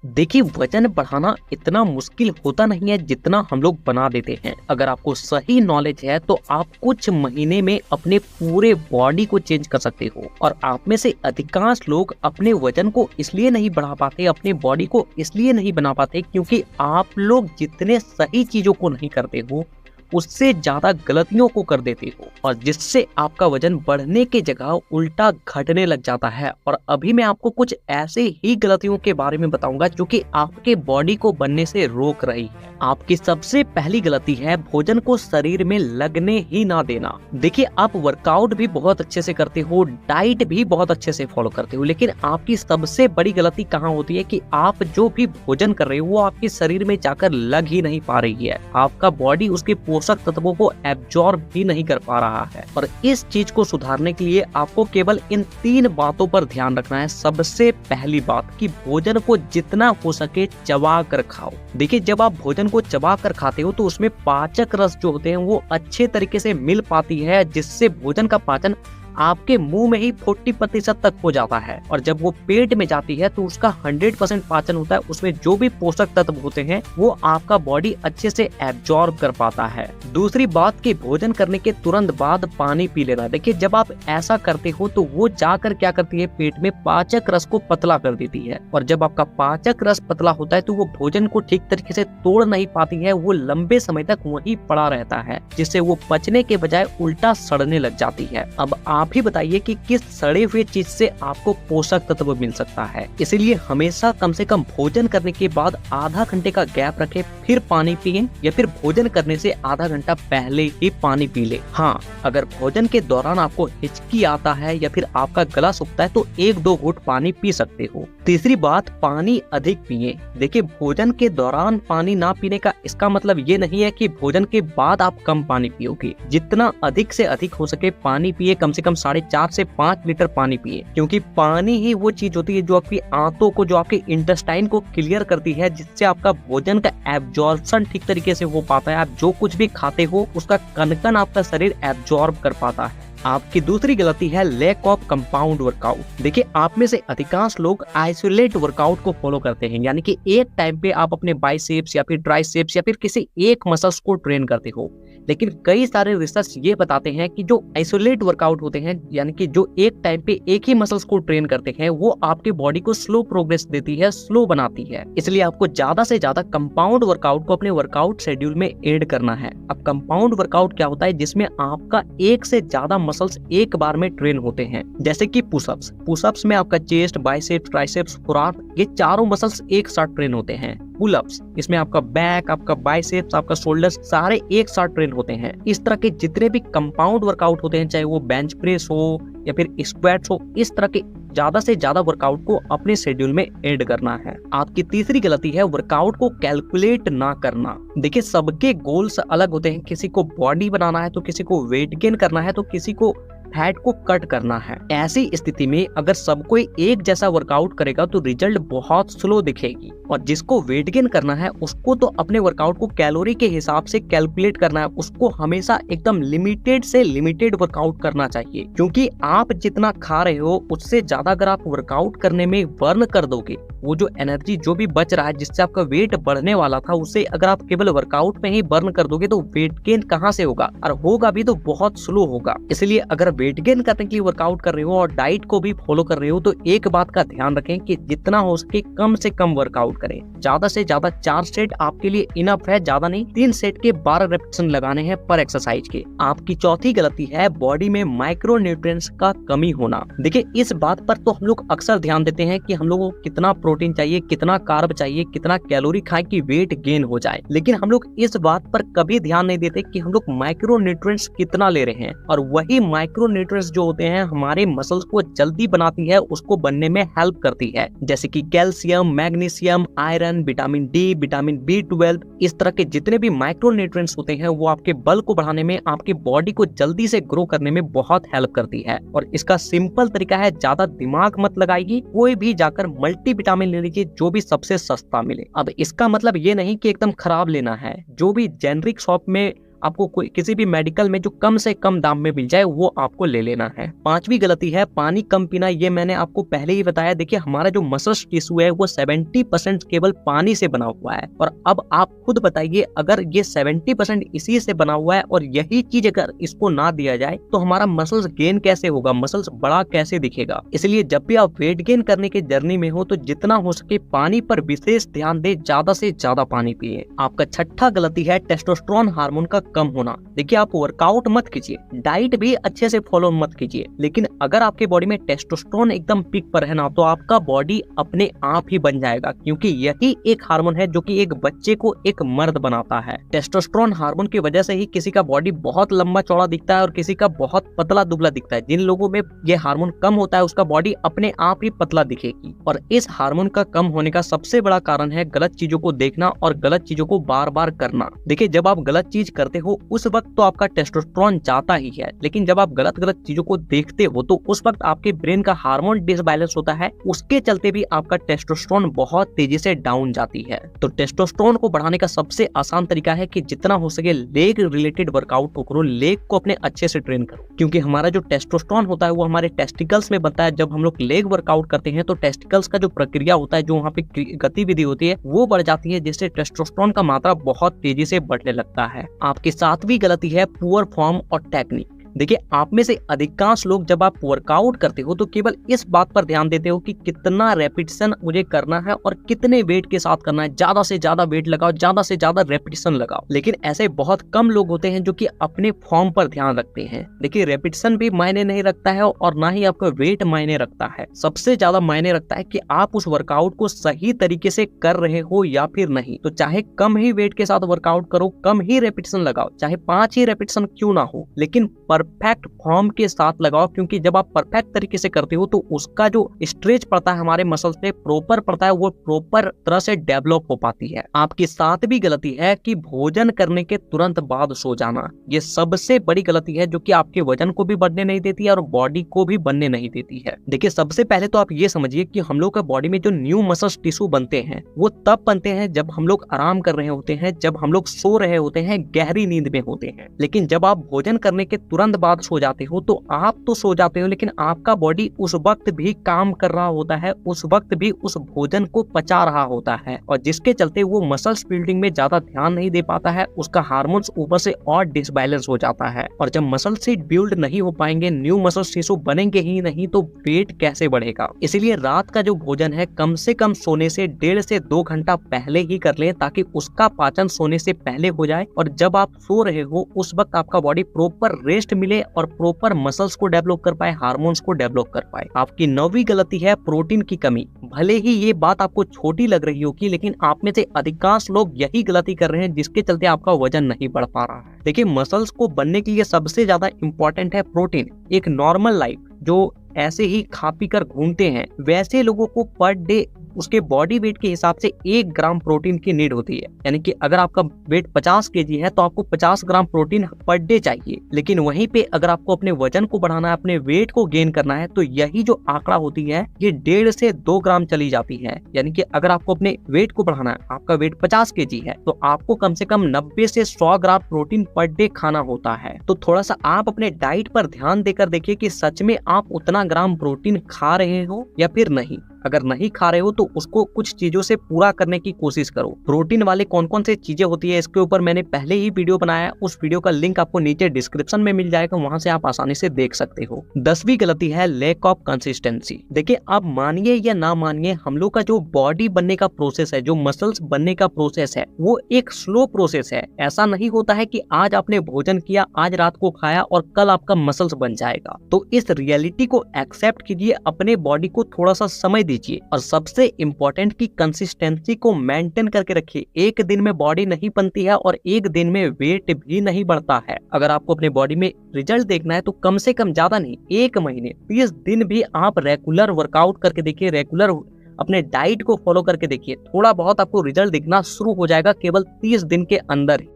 देखिए, वजन बढ़ाना इतना मुश्किल होता नहीं है जितना हम लोग बना देते हैं। अगर आपको सही नॉलेज है तो आप कुछ महीने में अपने पूरे बॉडी को चेंज कर सकते हो। और आप में से अधिकांश लोग अपने वजन को इसलिए नहीं बढ़ा पाते, अपने बॉडी को इसलिए नहीं बना पाते क्योंकि आप लोग जितने सही चीजों को नहीं करते हो उससे ज्यादा गलतियों को कर देते हो, और जिससे आपका वजन बढ़ने के जगह उल्टा घटने लग जाता है। और अभी मैं आपको कुछ ऐसे ही गलतियों के बारे में बताऊंगा जो कि आपके बॉडी को बनने से रोक रही है। आपकी सबसे पहली गलती है भोजन को शरीर में लगने ही ना देना। देखिए, आप वर्कआउट भी बहुत अच्छे से करते हो, डाइट भी बहुत अच्छे से फॉलो करते हो, लेकिन आपकी सबसे बड़ी गलती कहाँ होती है कि आप जो भी भोजन कर रहे हो वो आपके शरीर में जाकर लग ही नहीं पा रही है। आपका बॉडी उसके पोषक तत्वों को एब्जॉर्ब भी नहीं कर पा रहा है। और इस चीज को सुधारने के लिए आपको केवल इन 3 बातों पर ध्यान रखना है। सबसे पहली बात कि भोजन को जितना हो सके चबा कर खाओ। देखिए, जब आप भोजन को चबा कर खाते हो तो उसमें पाचक रस जो होते हैं वो अच्छे तरीके से मिल पाती है, जिससे भोजन का पाचन आपके मुंह में ही 40% तक हो जाता है। और जब वो पेट में जाती है तो उसका 100% पाचन होता है। उसमें जो भी पोषक तत्व होते हैं वो आपका बॉडी अच्छे से एब्जॉर्ब कर पाता है। दूसरी बात कि भोजन करने के तुरंत बाद पानी पी लेना। देखिए, जब आप ऐसा करते हो तो वो जाकर क्या करती है, पेट में पाचक रस को पतला कर देती है। और जब आपका पाचक रस पतला होता है तो वो भोजन को ठीक तरीके से तोड़ नहीं पाती है, वो लंबे समय तक वहीं पड़ा रहता है, जिससे वो पचने के बजाय उल्टा सड़ने लग जाती है। अब आप ही बताइए कि किस सड़े हुए चीज से आपको पोषक तत्व मिल सकता है। इसीलिए हमेशा कम से कम भोजन करने के बाद आधा घंटे का गैप रखें, फिर पानी पिए, या फिर भोजन करने से आधा घंटा पहले ही पानी पी ले। हाँ, अगर भोजन के दौरान आपको हिचकी आता है या फिर आपका गला सूखता है तो 1-2 घूंट पानी पी सकते हो। तीसरी बात, पानी अधिक पिए। देखिए, भोजन के दौरान पानी ना पीने का इसका मतलब ये नहीं है कि भोजन के बाद आप कम पानी पियोगे। जितना अधिक से अधिक हो सके पानी पिए, कम से कम 4.5 से 5 लीटर पानी पिए, क्योंकि पानी ही वो चीज होती है जो आपकी आंतों को, जो आपके इंटेस्टाइन को क्लियर करती है, जिससे आपका भोजन का एब्जॉर्प्शन ठीक तरीके से हो पाता है। आप जो कुछ भी खाते हो उसका कण-कण आपका शरीर एब्जॉर्ब कर पाता है। आपकी दूसरी गलती है लैक ऑफ कंपाउंड वर्कआउट। देखिए, आप में से अधिकांश लोग आइसोलेट वर्कआउट को फॉलो करते हैं, यानी कि एक टाइम पे आप अपने बाइसेप्स या फिर ट्राइसेप्स या फिर किसी एक मसल्स को ट्रेन करते हो। लेकिन कई सारे रिसर्च ये बताते हैं कि जो आइसोलेट वर्कआउट होते हैं, यानी कि जो एक टाइम पे एक ही मसल्स को ट्रेन करते हैं, वो आपके बॉडी को स्लो प्रोग्रेस देती है, स्लो बनाती है। इसलिए आपको ज्यादा से ज्यादा कंपाउंड वर्कआउट को अपने वर्कआउट शेड्यूल में ऐड करना है। अब कंपाउंड वर्कआउट क्या होता है, जिसमें आपका एक से ज्यादा मसल्स एक बार में ट्रेन होते हैं, जैसे कि पुशअप्स। पुशअप्स में आपका चेस्ट, बाइसेप्स, ट्राइसेप्स, फोरआर्म, ये चारों मसल्स एक साथ ट्रेन होते हैं। पुलअप्स, इसमें आपका बैक, आपका बाइसेप्स, आपका शोल्डर्स सारे एक साथ ट्रेन होते हैं। इस तरह के जितने भी कंपाउंड वर्कआउट होते हैं, चाहे वो बेंच प्रेस हो या फिर स्क्वाट्स हो, इस तरह के ज्यादा से ज्यादा वर्कआउट को अपने शेड्यूल में ऐड करना है। आपकी तीसरी गलती है वर्कआउट को कैलकुलेट ना करना। देखिए, सबके गोल्स अलग होते हैं। किसी को बॉडी बनाना है तो किसी को वेट गेन करना है तो किसी को फैट को कट करना है। ऐसी स्थिति में अगर सब कोई एक जैसा वर्कआउट करेगा तो रिजल्ट बहुत स्लो दिखेगी। और जिसको वेट गेन करना है उसको तो अपने वर्कआउट को कैलोरी के हिसाब से कैलकुलेट करना है। उसको हमेशा एकदम लिमिटेड से लिमिटेड वर्कआउट करना चाहिए, क्योंकि आप जितना खा रहे हो उससे ज्यादा अगर आप वर्कआउट करने में बर्न कर दोगे, वो जो एनर्जी जो भी बच रहा है जिससे आपका वेट बढ़ने वाला था, उसे अगर आप केवल वर्कआउट में ही बर्न कर दोगे तो वेट गेन कहाँ से होगा, और होगा भी तो बहुत स्लो होगा। इसलिए अगर वेट गेन करने के लिए वर्कआउट कर रहे हो और डाइट को भी फॉलो कर रहे हो तो एक बात का ध्यान रखें कि जितना हो सके कम से कम वर्कआउट करें। ज्यादा से ज्यादा 4 सेट आपके लिए इनफ है, ज्यादा नहीं। 3 सेट के 12 रेपिटेशन लगाने हैं पर एक्सरसाइज के। आपकी चौथी गलती है बॉडी में माइक्रो न्यूट्रिएंट्स का कमी होना। देखिए, इस बात पर तो हम लोग अक्सर ध्यान देते हैं कि हम लोगों को कितना प्रोटीन चाहिए, कितना कार्ब चाहिए, कितना कैलोरी खाएं कि वेट गेन हो जाए, लेकिन हम लोग इस बात पर कभी ध्यान नहीं देते कि हम लोग माइक्रो न्यूट्रिएंट्स कितना ले रहे हैं। और वही माइक्रो न्यूट्रिएंट्स जो होते हैं हमारे मसल्स को जल्दी बनाती है, उसको बनने में हेल्प करती है, जैसे कि calcium, magnesium, iron, vitamin D, vitamin B12। इस तरह के जितने भी माइक्रो न्यूट्रिएंट्स होते हैं वो आपके बल को बढ़ाने में, आपकी बॉडी को जल्दी से ग्रो करने में बहुत हेल्प करती है। और इसका सिंपल तरीका है, ज्यादा दिमाग मत लगाइए, कोई भी जाकर मल्टीविटामिन ले लीजिए, जो भी सबसे सस्ता मिले। अब इसका मतलब ये नहीं कि एकदम खराब लेना है। जो भी जेनरिक शॉप में आपको कोई किसी भी मेडिकल में जो कम से कम दाम में मिल जाए वो आपको ले लेना है। पांचवी गलती है पानी कम पीना। ये मैंने आपको पहले ही बताया। देखिए हमारा जो मसल्स टिश्यू है वो 70% केवल पानी से बना हुआ है, और अब आप खुद बताइए अगर ये 70% इसी से बना हुआ है और यही चीज अगर इसको ना दिया जाए तो हमारा मसल्स गेन कैसे होगा, मसल्स बड़ा कैसे दिखेगा। इसलिए जब भी आप वेट गेन करने की जर्नी में हो तो जितना हो सके पानी पर विशेष ध्यान दे, ज्यादा से ज्यादा पानी पिए। आपका छठा गलती है टेस्टोस्टेरोन हार्मोन का कम होना। देखिए आप वर्कआउट मत कीजिए, डाइट भी अच्छे से फॉलो मत कीजिए, लेकिन अगर आपके बॉडी में टेस्टोस्टेरोन एकदम पीक पर है ना तो आपका बॉडी अपने आप ही बन जाएगा, क्योंकि यही एक हार्मोन है जो कि एक बच्चे को एक मर्द बनाता है। टेस्टोस्टेरोन हार्मोन की वजह से ही किसी का बॉडी बहुत लंबा चौड़ा दिखता है और किसी का बहुत पतला दुबला दिखता है। जिन लोगों में ये हार्मोन कम होता है उसका बॉडी अपने आप ही पतला दिखेगी। और इस हार्मोन का कम होने का सबसे बड़ा कारण है गलत चीजों को देखना और गलत चीजों को बार बार करना। देखिए जब आप गलत चीज करते हो उस वक्त तो आपका टेस्टोस्टेरोन जाता ही है, लेकिन जब आप गलत चीजों को देखते हो तो उस वक्त आपके ब्रेन का हार्मोन डिसबैलेंस होता है, उसके चलते भी आपका टेस्टोस्टेरोन बहुत तेजी से डाउन जाती है। तो टेस्टोस्टेरोन को बढ़ाने का सबसे आसान तरीका है कि जितना हो सके लेग रिलेटेड वर्कआउट को करो, लेग को अपने अच्छे से ट्रेन करो, क्योंकि हमारा जो टेस्टोस्टेरोन होता है वो हमारे टेस्टिकल्स में बनता है। जब हम लोग लेग वर्कआउट करते हैं तो टेस्टिकल्स का जो प्रक्रिया होता है, जो वहाँ पे गतिविधि होती है वो बढ़ जाती है, जिससे टेस्टोस्टेरोन का मात्रा बहुत तेजी से बढ़ने लगता है। आपकी सातवीं गलती है पुअर फॉर्म और टेक्निक। देखिए आप में से अधिकांश लोग जब आप वर्कआउट करते हो तो केवल इस बात पर ध्यान देते हो कि कितना रेपिटेशन मुझे करना है और कितने वेट के साथ करना है, ज्यादा से ज्यादा वेट लगाओ, ज्यादा से ज्यादा रेपिटेशन लगाओ। लेकिन ऐसे बहुत कम लोग होते हैं जो कि अपने फॉर्म पर ध्यान रखते हैं। देखिए रेपिटेशन भी मायने नहीं रखता है और ना ही आपका वेट मायने रखता है। सबसे ज्यादा मायने रखता है कि आप उस वर्कआउट को सही तरीके से कर रहे हो या फिर नहीं। तो चाहे कम ही वेट के साथ वर्कआउट करो, कम ही रेपिटेशन लगाओ, चाहे 5 ही रेपिटेशन क्यों ना हो, लेकिन परफेक्ट फॉर्म के साथ लगाओ, क्योंकि जब आप परफेक्ट तरीके से करते हो तो उसका जो स्ट्रेच पड़ता है हमारे मसल्स पे प्रॉपर पड़ता है, वो प्रॉपर तरह से डेवलप हो पाती है। आपकी सातवीं गलती है कि भोजन करने के तुरंत बाद सो जाना। ये सबसे बड़ी गलती है जो कि आपके वजन को भी बढ़ने नहीं देती है और बॉडी को भी बनने नहीं देती है। देखिए सबसे पहले तो आप ये समझिए कि हम लोग का बॉडी में जो न्यू मसल्स टिश्यू बनते हैं वो तब बनते हैं जब हम लोग आराम कर रहे होते हैं, जब हम लोग सो रहे होते हैं, गहरी नींद में होते हैं। लेकिन जब आप भोजन करने के तुरंत बाद सो जाते हो तो आप तो सो जाते हो, लेकिन आपका बॉडी उस वक्त भी काम कर रहा होता है, उस वक्त भी उस भोजन को पचा रहा होता है, और जिसके चलते वो मसल्स बिल्डिंग में ज्यादा ध्यान नहीं दे पाता है, उसका हार्मोन्स ऊपर से और डिसबैलेंस हो जाता है। और जब मसल से बिल्ड नहीं हो पाएंगे, न्यू मसल टिश्यू बनेंगे ही नहीं, तो वेट कैसे बढ़ेगा। इसीलिए रात का जो भोजन है कम से कम सोने से 1.5 से 2 घंटा पहले ही कर लें, ताकि उसका पाचन सोने से पहले हो जाए और जब आप सो रहे हो उस वक्त आपका बॉडी प्रॉपर रेस्ट मिले और प्रॉपर मसल्स को डेवलप कर पाए, हार्मोन्स को डेवलप कर पाए। आपकी 9वीं गलती है प्रोटीन की कमी। भले ही ये बात आपको छोटी लग रही होगी, लेकिन आप में से अधिकांश लोग यही गलती कर रहे हैं, जिसके चलते आपका वजन नहीं बढ़ पा रहा है। देखिए मसल्स को बनने के लिए सबसे ज्यादा इंपॉर्टेंट है प्रोटीन। एक नॉर्मल लाइफ जो ऐसे ही खा पी कर घूमते हैं वैसे लोगों को पर डे उसके बॉडी वेट के हिसाब से 1 ग्राम प्रोटीन की नीड होती है। यानी कि अगर आपका वेट 50 केजी है तो आपको 50 ग्राम प्रोटीन पर डे चाहिए। लेकिन वहीं पे अगर आपको अपने वजन को बढ़ाना है, अपने वेट को गेन करना है, तो यही जो आंकड़ा होती है ये 1.5 से 2 ग्राम चली जाती है। यानी कि अगर आपको अपने वेट को बढ़ाना है, आपका वेट 50 केजी है, तो आपको कम से कम 90 से 100 ग्राम प्रोटीन पर डे खाना होता है। तो थोड़ा सा आप अपने डाइट पर ध्यान देकर देखिए कि सच में आप उतना ग्राम प्रोटीन खा रहे हो या फिर नहीं। अगर नहीं खा रहे हो तो उसको कुछ चीजों से पूरा करने की कोशिश करो। प्रोटीन वाले कौन कौन से चीजें होती है इसके ऊपर मैंने पहले ही वीडियो बनाया है, उस वीडियो का लिंक आपको नीचे डिस्क्रिप्शन में मिल जाएगा, वहां से आप आसानी से देख सकते हो। 10वीं गलती है लैक ऑफ कंसिस्टेंसी। देखिए आप मानिए या ना मानिए, हम लोग का जो बॉडी बनने का प्रोसेस है, जो मसल्स बनने का प्रोसेस है, वो एक स्लो प्रोसेस है। ऐसा नहीं होता है कि आज आपने भोजन किया, आज रात को खाया और कल आपका मसल्स बन जाएगा। तो इस रियलिटी को एक्सेप्ट कीजिए, अपने बॉडी को थोड़ा सा समय दीजिए और सबसे इम्पोर्टेंट की कंसिस्टेंसी को मेंटेन करके रखिए। एक दिन में बॉडी नहीं बनती है और एक दिन में वेट भी नहीं बढ़ता है। अगर आपको अपने बॉडी में रिजल्ट देखना है तो कम से कम ज्यादा नहीं 1 महीने 30 दिन भी आप रेगुलर वर्कआउट करके देखिए, रेगुलर अपने डाइट को फॉलो करके देखिए, थोड़ा बहुत आपको रिजल्ट दिखना शुरू हो जाएगा केवल 30 दिन के अंदर ही।